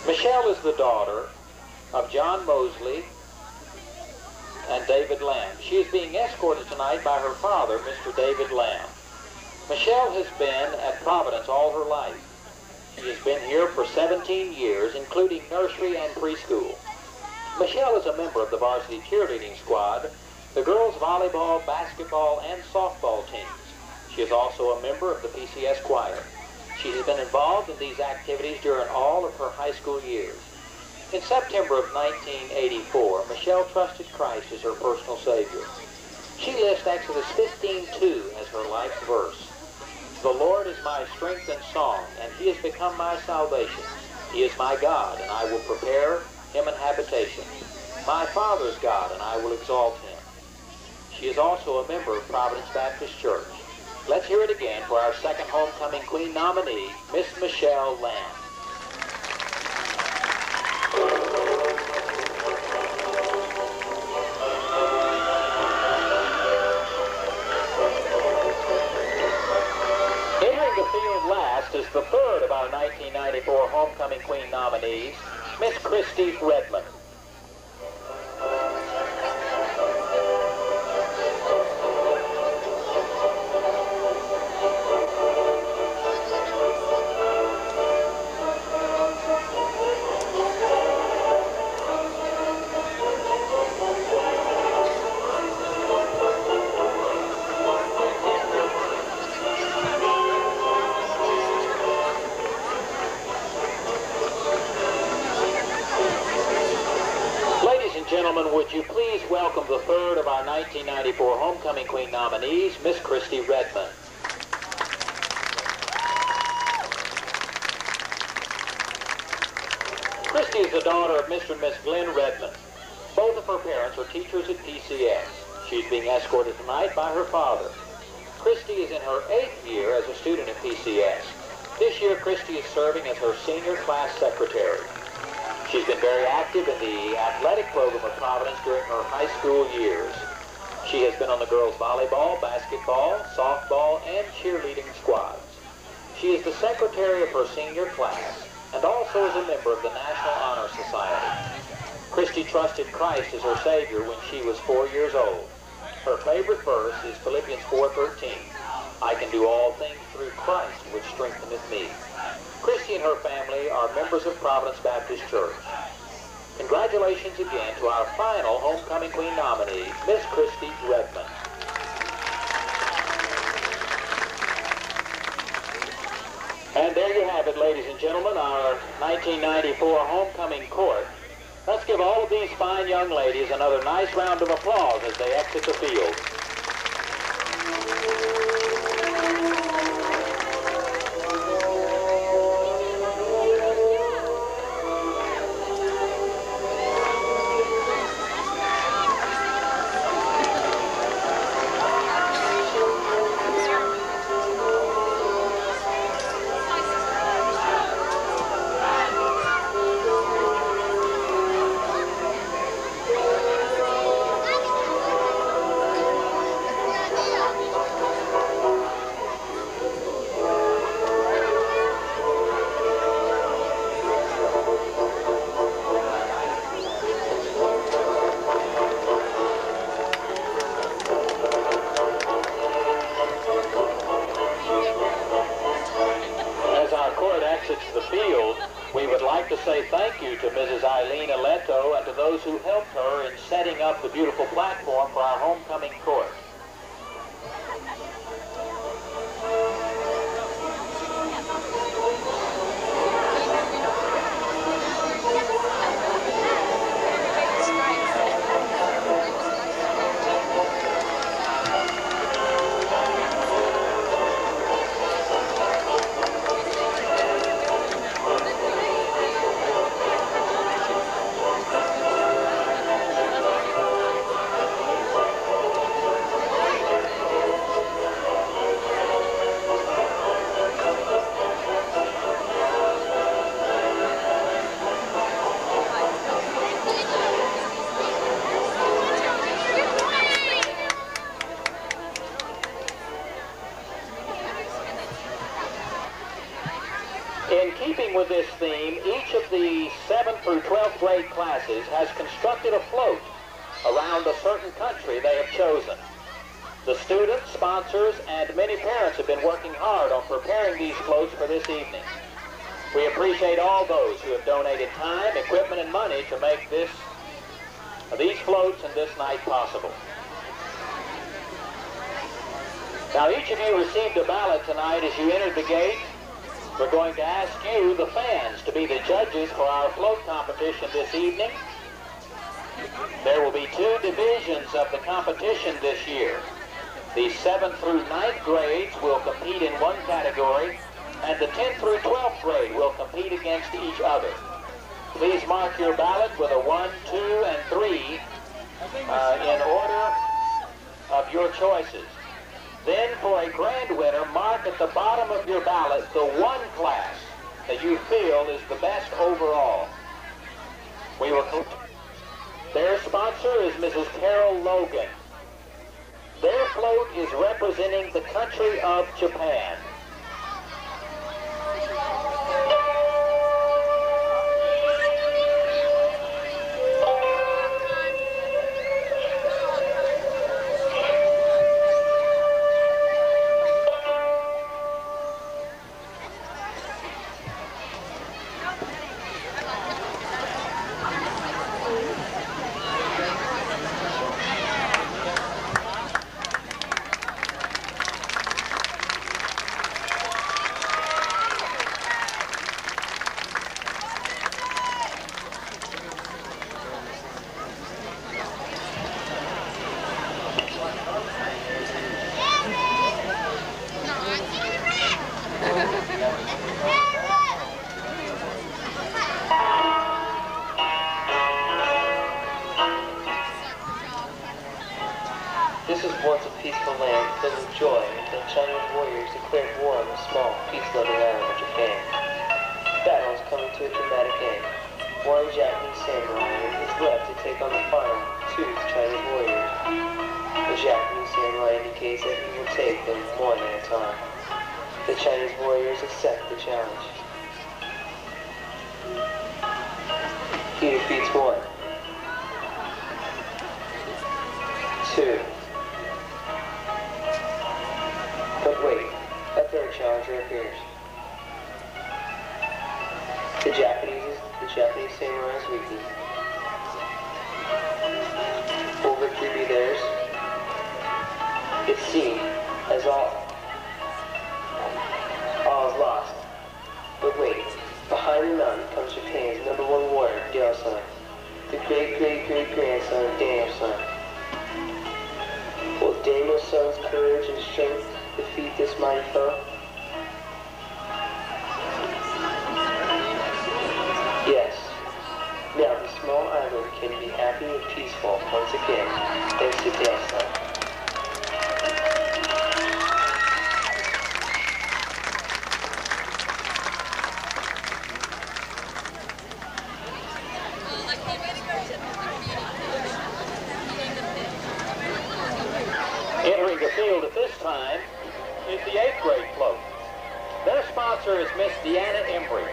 Michelle is the daughter of John Mosley and David Lamb. She is being escorted tonight by her father, Mr. David Lamb. Michelle has been at Providence all her life. She has been here for 17 years, including nursery and preschool. Michelle is a member of the varsity cheerleading squad, the girls' volleyball, basketball, and softball teams. She is also a member of the PCS choir. She has been involved in these activities during all of her high school years. In September of 1984, Michelle trusted Christ as her personal Savior. She lists Exodus 15:2 as her life's verse. The Lord is my strength and song, and he has become my salvation. He is my God, and I will prepare him an habitation. My Father's God, and I will exalt him. She is also a member of Providence Baptist Church. Let's hear it again for our second homecoming queen nominee, Miss Michelle Lamb. Entering the field last is the third of our 1994 homecoming queen nominees, Miss Christy Redmond. Gentlemen, would you please welcome the third of our 1994 homecoming queen nominees, Miss Christy Redmond. Christy is the daughter of Mr. and Miss Glenn Redmond. Both of her parents are teachers at PCS. She's being escorted tonight by her father. Christy is in her 8th year as a student at PCS. This year, Christy is serving as her senior class secretary. She's been very active in the athletic program of Providence during her high school years. She has been on the girls' volleyball, basketball, softball, and cheerleading squads. She is the secretary of her senior class and also is a member of the National Honor Society. Christy trusted Christ as her Savior when she was 4 years old. Her favorite verse is Philippians 4:13. I can do all things through Christ, which strengtheneth me. Christy and her family are members of Providence Baptist Church. Congratulations again to our final homecoming queen nominee, Miss Christy Redmond. And there you have it, ladies and gentlemen, our 1994 homecoming court. Let's give all of these fine young ladies another nice round of applause as they exit the field. We would like to say thank you to Mrs. Eileen Aleto and to those who helped her in setting up the beautiful platform for our homecoming court. In keeping with this theme, each of the 7th through 12th grade classes has constructed a float around a certain country they have chosen. The students, sponsors, and many parents have been working hard on preparing these floats for this evening. We appreciate all those who have donated time, equipment, and money to make these floats and this night possible. Now, each of you received a ballot tonight as you entered the gate. We're going to ask you, the fans, to be the judges for our float competition this evening. There will be 2 divisions of the competition this year. The 7th through 9th grades will compete in one category, and the 10th through 12th grade will compete against each other. Please mark your ballot with a 1, 2, and 3 in order of your choices. Then for a grand winner, mark at the bottom of your ballot the one class that you feel is the best overall. Their sponsor is Mrs. Carol Logan. Their float is representing the country of Japan. This was once a peaceful land filled with joy until Chinese warriors declared war on the small, peace-loving island of Japan. The battle is coming to a dramatic end. One Japanese samurai is left to take on the final 2 Chinese warriors. The Japanese samurai indicates that he will take them one at a time. The Chinese warriors accept the challenge. He defeats 1, 2. But wait, a 3rd challenger appears. The Japanese samurai is weakened. Will victory be theirs? It seemed as all is lost. But wait, behind the mountain comes Japan's #1 warrior, Ryo-san, the great-great-great-grandson of Daniel-san. Will Daniel-san's courage and strength defeat this mighty foe? Yes. Now the small island can be happy and peaceful once again, thanks to Daniel-san. Entering the field at this time is the 8th grade float. Their sponsor is Miss Deanna Embry.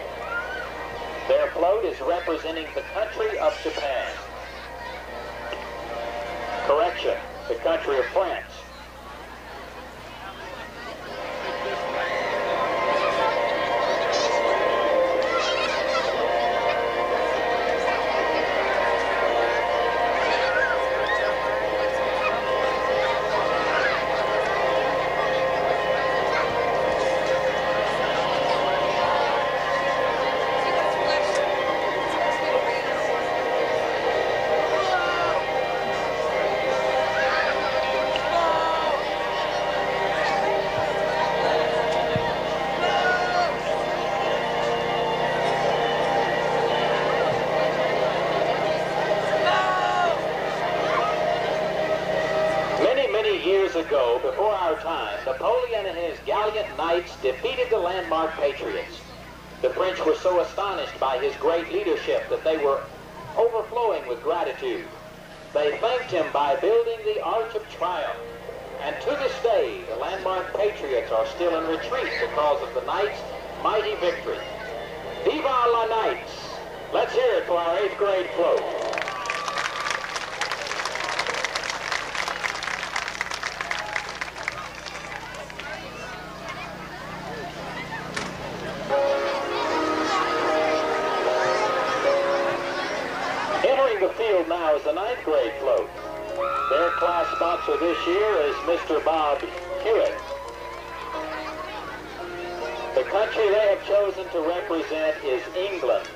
Their float is representing the country of Japan. Correction, the country of France. Years ago, before our time, Napoleon and his gallant knights defeated the landmark patriots. The French were so astonished by his great leadership that they were overflowing with gratitude. They thanked him by building the Arch of Triumph. And to this day, the landmark patriots are still in retreat because of the knights' mighty victory. Viva la Knights! Let's hear it for our 8th grade float. Entering the field now is the 9th grade float. Their class sponsor this year is Mr. Bob Hewitt. The country they have chosen to represent is England.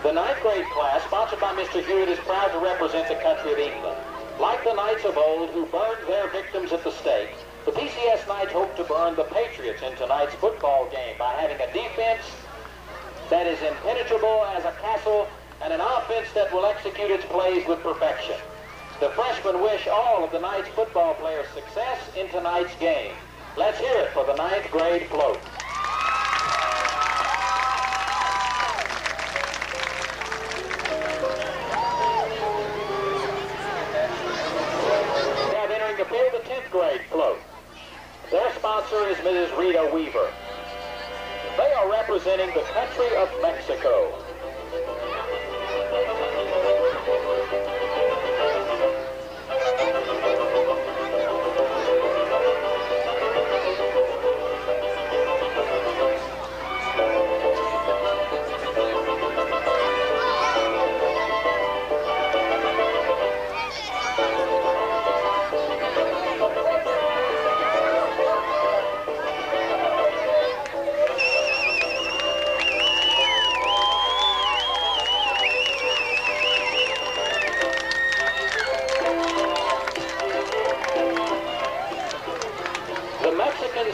The 9th grade class, sponsored by Mr. Hewitt, is proud to represent the country of England. Like the Knights of old who burned their victims at the stake, the PCS Knights hope to burn the Patriots in tonight's football game by having a defense that is impenetrable as a castle and an offense that will execute its plays with perfection. The freshmen wish all of the Knights football players success in tonight's game. Let's hear it for the 9th grade float. The 10th grade float. Their sponsor is Mrs. Rita Weaver. They are representing the country of Mexico.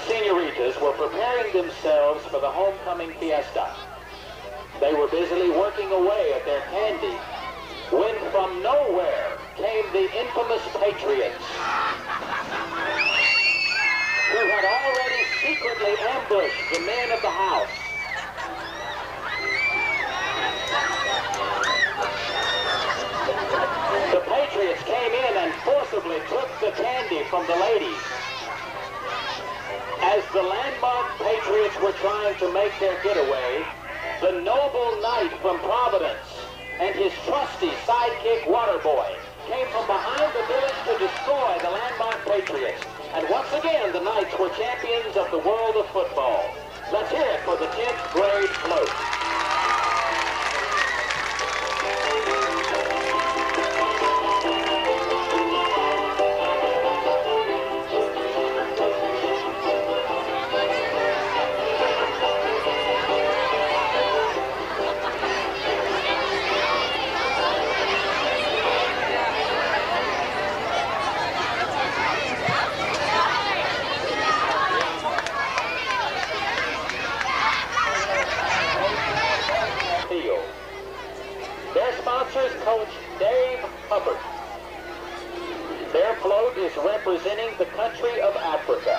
Senoritas were preparing themselves for the homecoming fiesta. They were busily working away at their candy when from nowhere came the infamous Patriots, who had already secretly ambushed the men of the house. The Patriots came in and forcibly took the candy from the ladies. As the landmark Patriots were trying to make their getaway, the noble knight from Providence and his trusty sidekick Waterboy came from behind the village to destroy the landmark Patriots. And once again, the Knights were champions of the world of football. Let's hear it for the 10th grade float. Coach Dave Hubbard. Their float is representing the country of Africa.